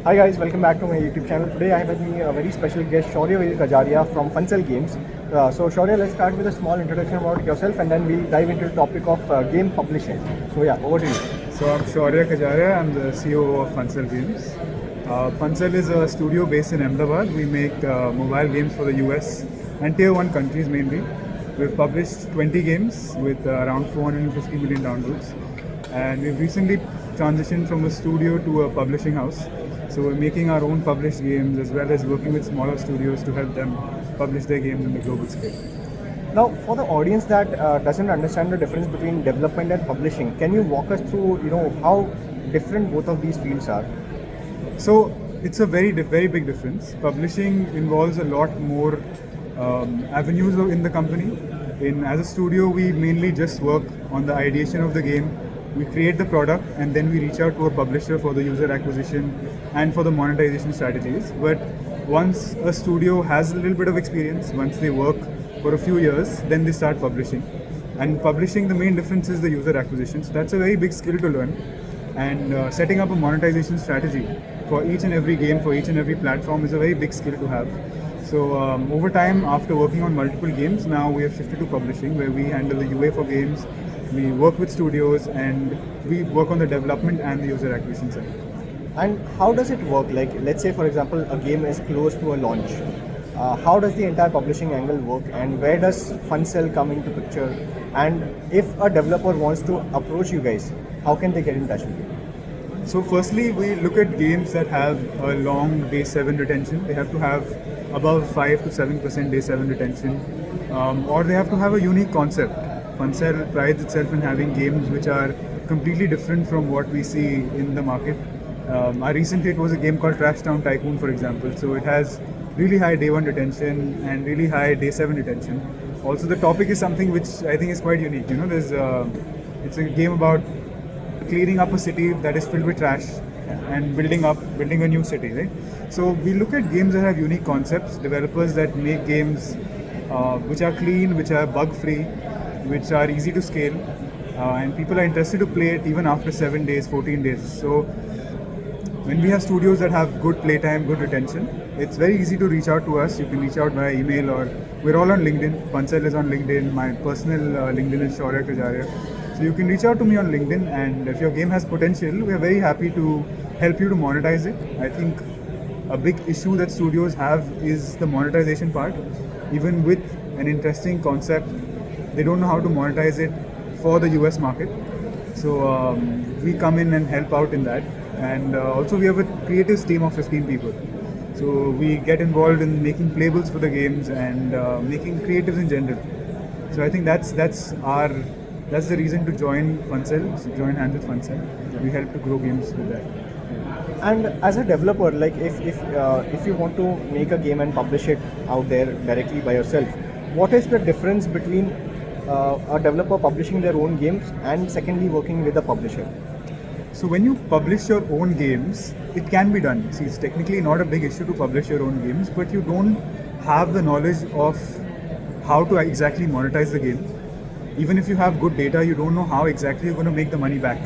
Hi guys, welcome back to my YouTube channel. Today I have with me a very special guest, Shaurya Veer Kajaria from Funcell Games. So Shaurya, let's start with a small introduction about yourself and then we'll dive into the topic of game publishing. So yeah, over to you. So I'm Shaurya Kajaria, I'm the CEO of Funcell Games. Funcell is a studio based in Ahmedabad. We make mobile games for the US and tier 1 countries mainly. We've published 20 games with around 450 million downloads. And we've recently transitioned from a studio to a publishing house. So we're making our own published games as well as working with smaller studios to help them publish their games on the global scale. Now, for the audience that doesn't understand the difference between development and publishing, can you walk us through, how different both of these fields are? So it's a very big difference. Publishing involves a lot more avenues in the company. As a studio, we mainly just work on the ideation of the game. We create the product and then we reach out to a publisher for the user acquisition and for the monetization strategies. But once a studio has a little bit of experience, once they work for a few years, then they start publishing. And publishing, the main difference is the user acquisition. So that's a very big skill to learn. And setting up a monetization strategy for each and every game, for each and every platform is a very big skill to have. So over time, after working on multiple games, now we have shifted to publishing, where we handle the UA for games, we work with studios, and we work on the development and the user acquisition side. And how does it work? Like, let's say, for example, a game is close to a launch. How does the entire publishing angle work, and where does Funcell come into picture? And if a developer wants to approach you guys, how can they get in touch with you? So firstly, we look at games that have a long day 7 retention. They have to have above 5 to 7% day 7 retention, or they have to have a unique concept. Funcell prides itself in having games which are completely different from what we see in the market. Our recent hit was a game called Trash Town Tycoon, for example. So it has really high day 1 retention and really high day 7 retention. Also, the topic is something which I think is quite unique. It's a game about cleaning up a city that is filled with trash and building a new city, right? So we look at games that have unique concepts, developers that make games which are clean, which are bug-free, which are easy to scale, and people are interested to play it even after 7 days, 14 days. So when we have studios that have good playtime, good retention, it's very easy to reach out to us. You can reach out via email, or we're all on LinkedIn. Funcell is on LinkedIn. My personal LinkedIn is Shaurya Kajaria. So you can reach out to me on LinkedIn, and if your game has potential, we are very happy to help you to monetize it. I think a big issue that studios have is the monetization part. Even with an interesting concept, they don't know how to monetize it for the US market. So we come in and help out in that. And also we have a creatives team of 15 people. So we get involved in making playables for the games and making creatives in general. So I think that's the reason to join Funcell, so join hands with Funcell. We help to grow games with that. And as a developer, like if you want to make a game and publish it out there directly by yourself, what is the difference between a developer publishing their own games and secondly working with a publisher? So when you publish your own games, it can be done. See, it's technically not a big issue to publish your own games, but you don't have the knowledge of how to exactly monetize the game. Even if you have good data, you don't know how exactly you're going to make the money back.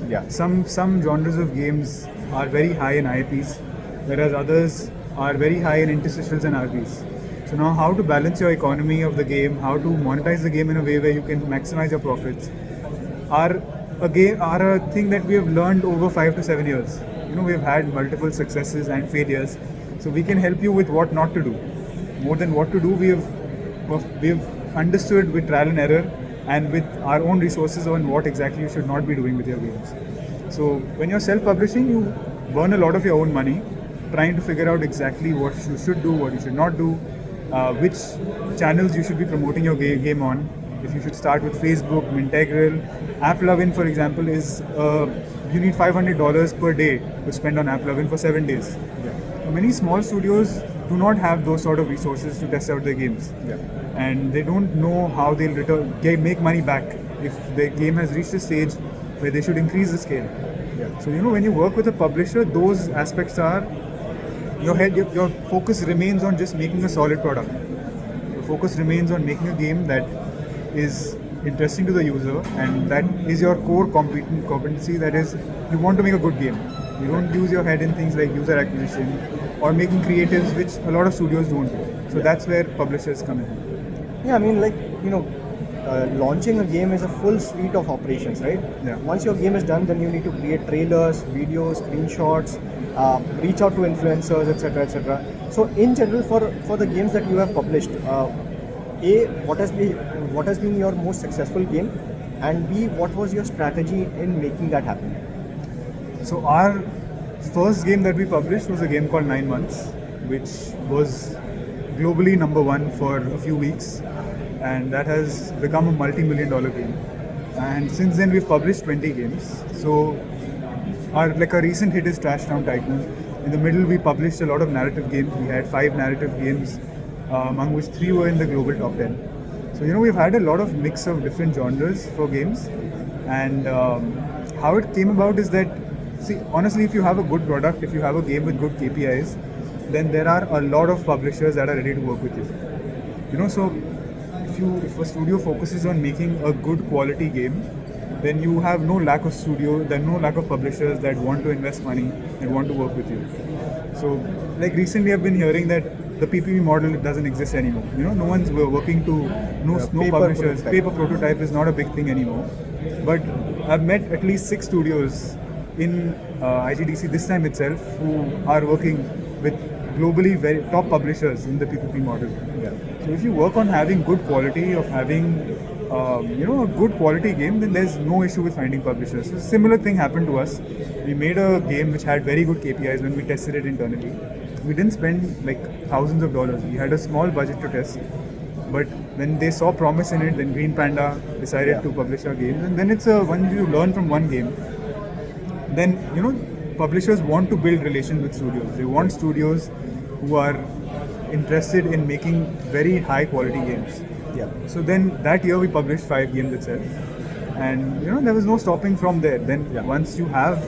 Yeah. Some genres of games are very high in IPs, whereas others are very high in interstitials and RPs. So now how to balance your economy of the game, how to monetize the game in a way where you can maximize your profits are a thing that we have learned over 5 to 7 years. We've had multiple successes and failures, so we can help you with what not to do. More than what to do, we've understood with trial and error and with our own resources on what exactly you should not be doing with your games. So when you're self-publishing, you burn a lot of your own money trying to figure out exactly what you should do, what you should not do, which channels you should be promoting your game on. If you should start with Facebook, Mintegral, AppLovin, for example, is you need $500 per day to spend on AppLovin for 7 days. Yeah. Many small studios do not have those sort of resources to test out their games, and they don't know how they'll make money back if the game has reached a stage where they should increase the scale. Yeah. So when you work with a publisher, those aspects are your focus remains on just making a solid product. Your focus remains on making a game that is interesting to the user, and that is your core competency. That is, you want to make a good game. You don't use your head in things like user acquisition or making creatives, which a lot of studios don't do. So that's where publishers come in. Yeah, I mean, like, launching a game is a full suite of operations, right? Yeah. Once your game is done, then you need to create trailers, videos, screenshots, reach out to influencers, etc., etc. So, in general, for the games that you have published, A, what has been your most successful game, and B, what was your strategy in making that happen? So our first game that we published was a game called 9 Months, which was globally number one for a few weeks, and that has become a multi-million dollar game. And since then we've published 20 games. So our recent hit is Trash Town Tycoon. In the middle we published a lot of narrative games. We had 5 narrative games, among which 3 were in the global top 10. So we've had a lot of mix of different genres for games, and how it came about is that, see, honestly, if you have a good product, if you have a game with good KPIs, then there are a lot of publishers that are ready to work with you. So if a studio focuses on making a good quality game, then you have no lack of publishers that want to invest money and want to work with you. So, like recently, I've been hearing that the PPP model doesn't exist anymore. No one's working to no publishers. Prototype. Paper prototype is not a big thing anymore. But I've met at least 6 studios in IGDC this time itself who are working with globally very top publishers in the PPP model. Yeah. So if you work on having good quality, of having a good quality game, then there's no issue with finding publishers. So similar thing happened to us. We made a game which had very good KPIs when we tested it internally. We didn't spend like thousands of dollars. We had a small budget to test. But when they saw promise in it, then Green Panda decided to publish our games. And then it's when you learn from one game, then publishers want to build relations with studios. They want studios who are interested in making very high quality games. Yeah. So then that year we published 5 games itself, and there was no stopping from there. Then once you have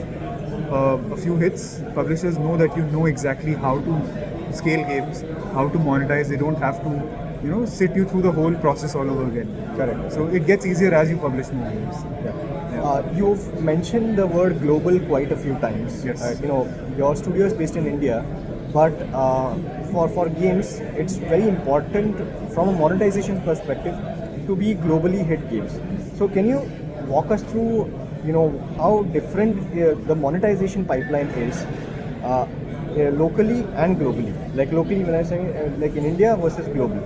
a few hits, publishers know that you know exactly how to scale games, how to monetize. They don't have to sit you through the whole process all over again. Correct. So it gets easier as you publish more games. You've mentioned the word global quite a few times. Yes. Your studio is based in India, but for games, it's very important from a monetization perspective to be globally hit games. So can you walk us through, how different the monetization pipeline is locally and globally? Like locally, when I say like in India versus globally.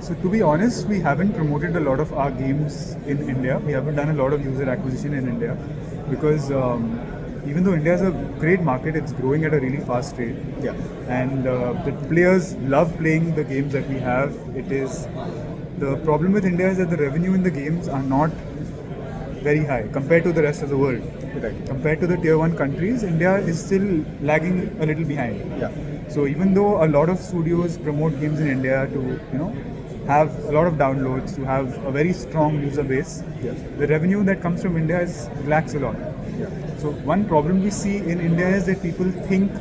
So to be honest, we haven't promoted a lot of our games in India. We haven't done a lot of user acquisition in India because even though India is a great market, it's growing at a really fast rate. Yeah. And the players love playing the games that we have. The problem with India is that the revenue in the games are not very high compared to the rest of the world. Right. Compared to the tier 1 countries, India is still lagging a little behind. Yeah. So even though a lot of studios promote games in India to have a lot of downloads, to have a very strong user base, Yes. the revenue that comes from India lacks a lot. Yeah. So one problem we see in India is that people think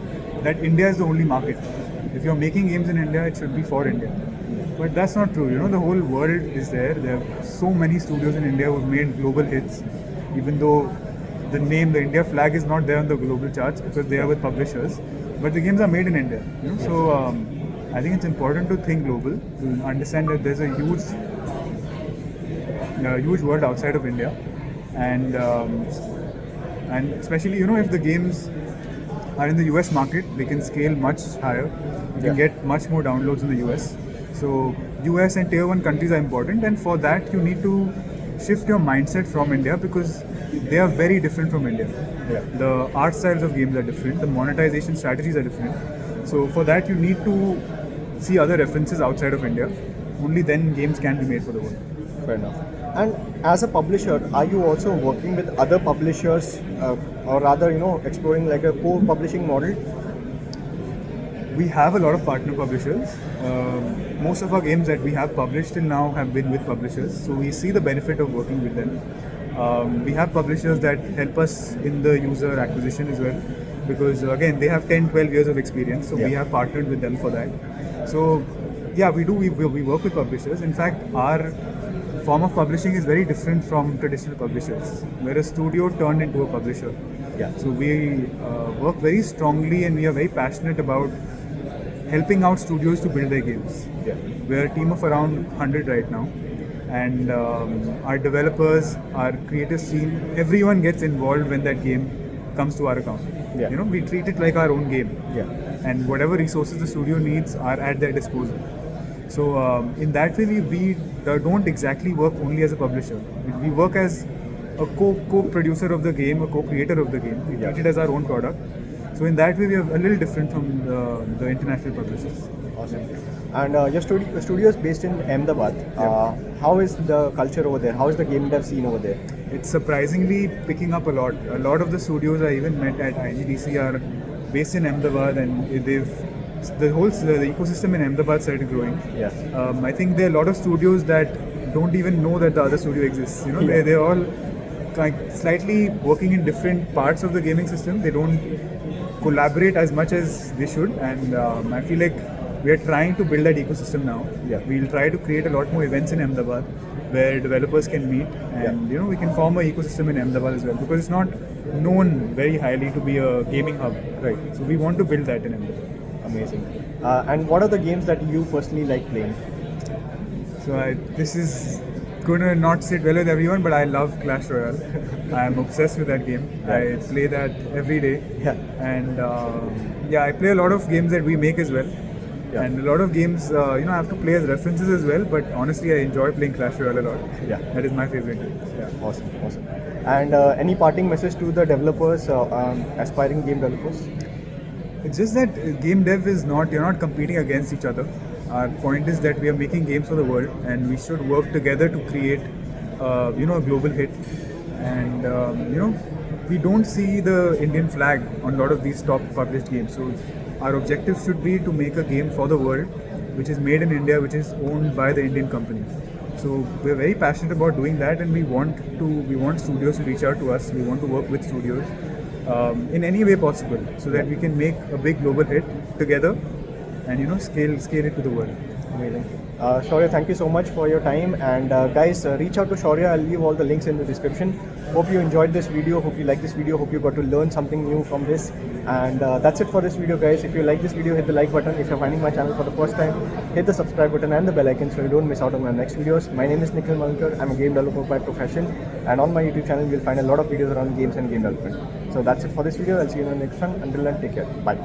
that India is the only market. If you're making games in India, it should be for India. But that's not true. The whole world is there. There are so many studios in India who've made global hits, even though the India flag is not there on the global charts because they are with publishers. But the games are made in India. So I think it's important to think global, to understand that there's a huge world outside of India, and especially if the games are in the US market, they can scale much higher. You can get much more downloads in the US. So US and tier 1 countries are important, and for that you need to shift your mindset from India because they are very different from India. Yeah. The art styles of games are different, the monetization strategies are different. So for that you need to see other references outside of India. Only then games can be made for the world. Fair enough. And as a publisher, are you also working with other publishers, or rather, exploring like a co-publishing model? We have a lot of partner publishers. Most of our games that we have published till now have been with publishers, so we see the benefit of working with them. We have publishers that help us in the user acquisition as well, because again, they have 10-12 years of experience, so we have partnered with them for that. So yeah, we do. We work with publishers. In fact, our form of publishing is very different from traditional publishers. We're a studio turned into a publisher. Yeah. So we work very strongly and we are very passionate about helping out studios to build their games. Yeah. We're a team of around 100 right now, and our developers, our creative team, everyone gets involved when that game comes to our account. Yeah. We treat it like our own game, Yeah. and whatever resources the studio needs are at their disposal. So in that way, we don't exactly work only as a publisher. We work as a co-producer of the game, a co-creator of the game. We Yeah. treat it as our own product. So in that way, we are a little different from the international publishers. Awesome. And your studio is based in Ahmedabad. How is the culture over there? How is the game dev scene over there? It's surprisingly picking up a lot. A lot of the studios I even met at IGDC are based in Ahmedabad, and the ecosystem in Ahmedabad started growing. Yeah. I think there are a lot of studios that don't even know that the other studio exists. Yeah. They're all like slightly working in different parts of the gaming system. They don't collaborate as much as they should, and I feel like we are trying to build that ecosystem now. Yeah. We'll try to create a lot more events in Ahmedabad where developers can meet, and we can form an ecosystem in Ahmedabad as well, because it's not known very highly to be a gaming hub. Right. So we want to build that in Ahmedabad. Amazing. And what are the games that you personally like playing? So this is going to not sit well with everyone, but I love Clash Royale. I am obsessed with that game. I play that every day. Yeah. And I play a lot of games that we make as well. Yeah. And a lot of games, I have to play as references as well. But honestly, I enjoy playing Clash Royale a lot. Yeah. That is my favorite game. Yeah. Awesome. And any parting message to the developers, aspiring game developers? It's just that game dev is you're not competing against each other. Our point is that we are making games for the world, and we should work together to create, a global hit. And we don't see the Indian flag on a lot of these top published games. So our objective should be to make a game for the world, which is made in India, which is owned by the Indian company. So we're very passionate about doing that, and we want studios to reach out to us. We want to work with studios in any way possible, so that we can make a big global hit together, and scale it to the world. Amazing. Shaurya, thank you so much for your time. And guys, reach out to Shaurya. I'll leave all the links in the description. Hope you enjoyed this video. Hope you like this video. Hope you got to learn something new from this. And that's it for this video, guys. If you like this video, hit the like button. If you're finding my channel for the first time, hit the subscribe button and the bell icon so you don't miss out on my next videos. My name is Nikhil Malankar. I'm a game developer by profession. And on my YouTube channel, you'll find a lot of videos around games and game development. So that's it for this video. I'll see you in the next one. Until then, take care. Bye.